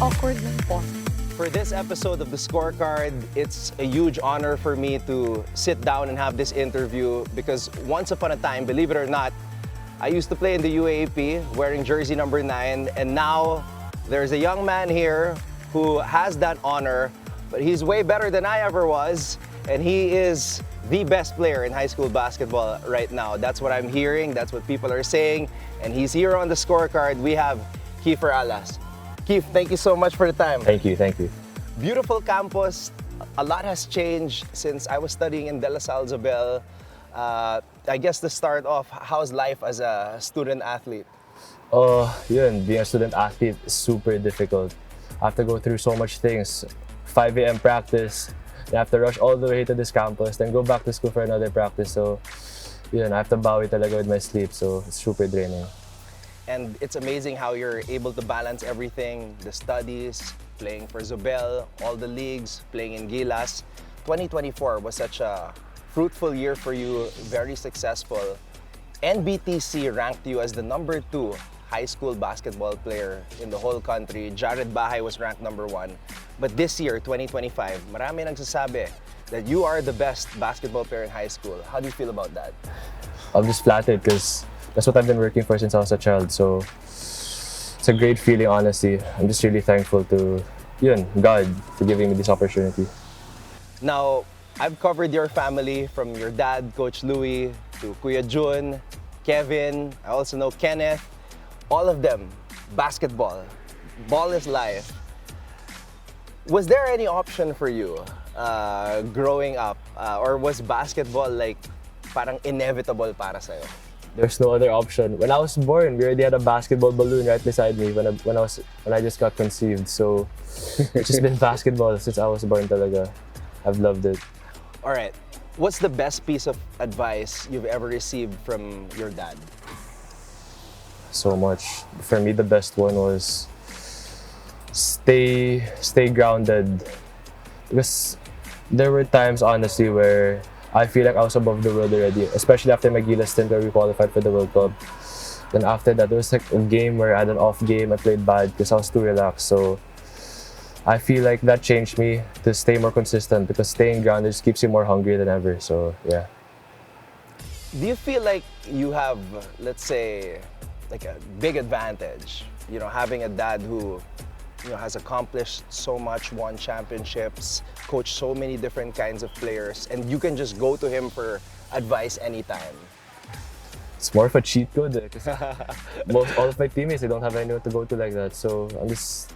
awkward ng pause. For this episode of the Scorecard, it's a huge honor for me to sit down and have this interview because once upon a time, believe it or not, I used to play in the UAAP wearing jersey number 9, and now there's a young man here who has that honor, but he's way better than I ever was, and he is the best player in high school basketball right now. That's what I'm hearing, that's what people are saying, and he's here on the Scorecard. We have Kieffer Alas. Kief, thank you so much for the time. Thank you. Beautiful campus. A lot has changed since I was studying in De La Salle Isabel. I guess to start off, how's life as a student athlete? Being a student athlete is super difficult. I have to go through so much things. 5 a.m. practice, I have to rush all the way to this campus, then go back to school for another practice. So, I have to bawi talaga with my sleep, so it's super draining. And it's amazing how you're able to balance everything, the studies, playing for Zobel, all the leagues, playing in Gilas. 2024 was such a fruitful year for you, very successful. NBTC ranked you as the number 2 high school basketball player in the whole country. Jared Bahay was ranked number 1. But this year, 2025, marami nagsasabi that you are the best basketball player in high school. How do you feel about that? I'm just flattered because that's what I've been working for since I was a child. So it's a great feeling, honestly. I'm just really thankful to God for giving me this opportunity. Now, I've covered your family from your dad, Coach Louie, to Kuya Jun, Kevin, I also know Kenneth. All of them, basketball. Ball is life. Was there any option for you growing up? Or was basketball like parang inevitable para sa'yo? There's no other option. When I was born, we already had a basketball balloon right beside me when I just got conceived. So it's just been basketball since I was born talaga. I've loved it. All right. What's the best piece of advice you've ever received from your dad? So much. For me, the best one was stay grounded. Because there were times, honestly, where I feel like I was above the world already, especially after my Gilas stint where we qualified for the World Cup. Then after that, there was like a game where I had an off game, I played bad because I was too relaxed. So I feel like that changed me to stay more consistent because staying grounded just keeps you more hungry than ever. So yeah. Do you feel like you have, let's say, like a big advantage, having a dad who, has accomplished so much, won championships, coached so many different kinds of players, and you can just go to him for advice anytime? It's more of a cheat code because all of my teammates, they don't have anyone to go to like that. So it's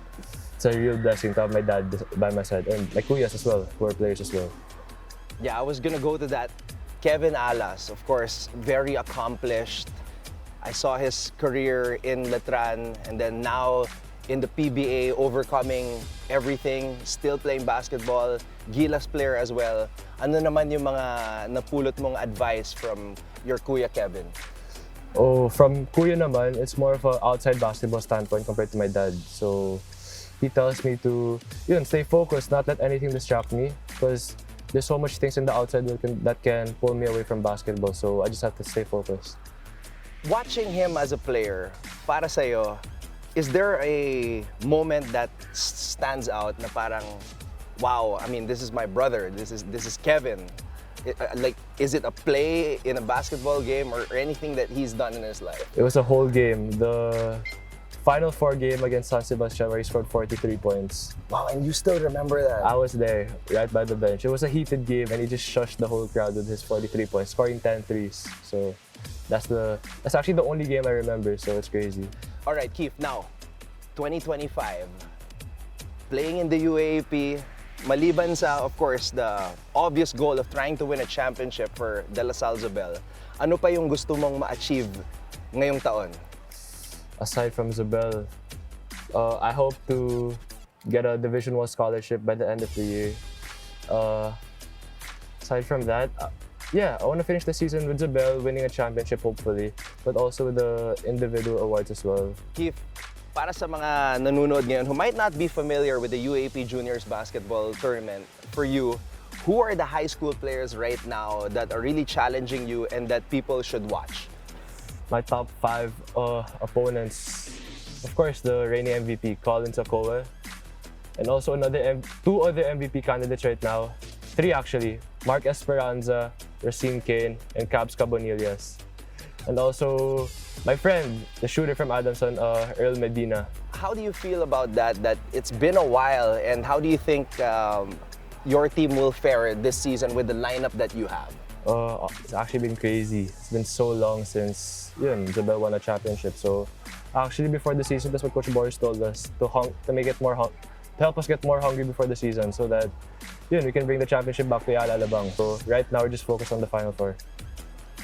a real blessing to have my dad by my side and my kuyas as well, who are players as well. Yeah, I was gonna go to that. Kevin Alas, of course, very accomplished. I saw his career in Letran and then now in the PBA, overcoming everything, still playing basketball, Gilas player as well. Ano naman yung mga napulot mong advice from your kuya Kevin? From kuya naman, it's more of an outside basketball standpoint compared to my dad. So he tells me to stay focused, not let anything distract me because there's so much things in the outside that can pull me away from basketball. So I just have to stay focused. Watching him as a player, para sa'yo, is there a moment that stands out na parang, wow, I mean, this is my brother, this is Kevin. Is it a play in a basketball game or anything that he's done in his life? It was a whole game. The Final 4 game against San Sebastian where he scored 43 points. Wow, and you still remember that? I was there, right by the bench. It was a heated game and he just shushed the whole crowd with his 43 points, scoring 10 threes. So that's actually the only game I remember, so it's crazy. All right, Kief, now, 2025, playing in the UAAP, maliban sa, of course, the obvious goal of trying to win a championship for De La Salle Isabel, ano pa yung gusto mong ma-achieve ngayong taon? Aside from Isabel, I hope to get a Division 1 scholarship by the end of the year. Aside from that, I want to finish the season with Isabel, winning a championship hopefully, but also with the individual awards as well. Kief, para sa mga nanonood ngayon who might not be familiar with the UAP Juniors Basketball Tournament, for you, who are the high school players right now that are really challenging you and that people should watch? My top 5 opponents, of course, the reigning MVP, Colin Sakoa. And also two other MVP candidates right now. 3 actually. Mark Esperanza, Racine Kane, and Cabs Cabonillas. And also my friend, the shooter from Adamson, Earl Medina. How do you feel about that it's been a while, and how do you think your team will fare this season with the lineup that you have? It's actually been crazy. It's been so long since Isabel won a championship. So actually before the season, that's what Coach Boris told us, to make it more to help us get more hungry before the season, so that we can bring the championship back to Yala Alabang. So right now we're just focused on the Final Four.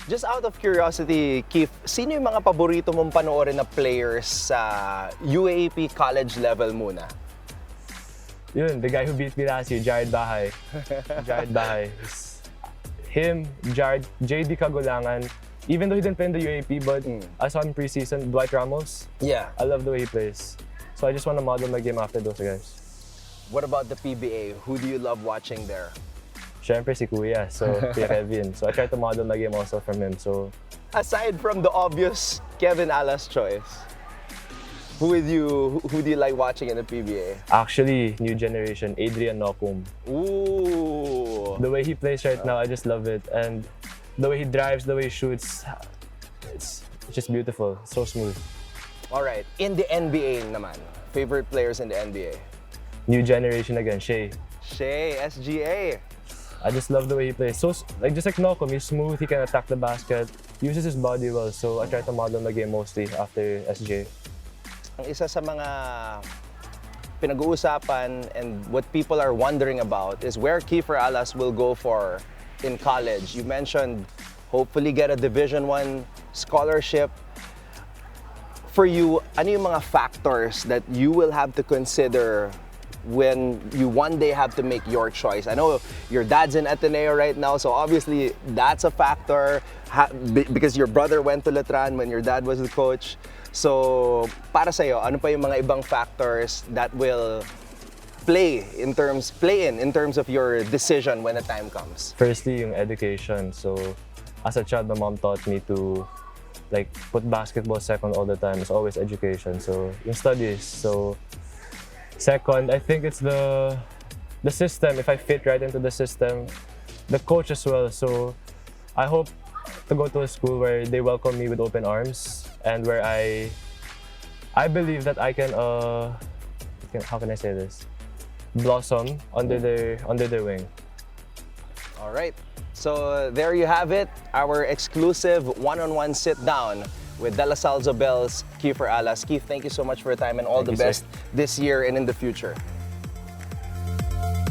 Just out of curiosity, Keith, sino yung mga paborito mong panoorin na players sa UAAP college level muna? The guy who beat me last year, Jared Bahay. Jared Bahay. Him, Jared, JD Kagulangan. Even though he didn't play in the UAP, but I saw him preseason. Dwight Ramos. Yeah. I love the way he plays. So I just want to model my game after those guys. What about the PBA? Who do you love watching there? Siyempre si Kuya, so Kuya Kevin. So I try to model my game also from him. So aside from the obvious Kevin Alas choice, who do you like watching in the PBA? Actually, new generation, Adrian Nocum. Ooh. The way he plays right now, I just love it. And the way he drives, the way he shoots, it's just beautiful. It's so smooth. All right, in the NBA naman, favorite players in the NBA? New generation again, Shea. Shea, SGA. I just love the way he plays. So, just like Nocum, he's smooth, he can attack the basket, uses his body well. So I try to model my game mostly after SJ. Ang isa sa mga pinag-uusapan and what people are wondering about is where Kieffer Alas will go for in college. You mentioned hopefully get a Division I scholarship. For you, ano yung mga factors that you will have to consider when you one day have to make your choice? I know your dad's in Ateneo right now, so obviously that's a factor because your brother went to Letran when your dad was the coach. So para sa'yo, ano pa yung mga ibang factors that will play in terms of your decision when the time comes? Firstly, yung education. So as a child, my mom taught me to put basketball second all the time. It's always education. So yung studies. So second, I think it's the system. If I fit right into the system, the coach as well. So I hope to go to a school where they welcome me with open arms and where I believe that I can how can I say this? Blossom under their wing. All right. So there you have it, our exclusive one-on-one sit-down with De La Salle Zobel's Kieffer Alas. Keith, thank you so much for your time and all the best this year and in the future.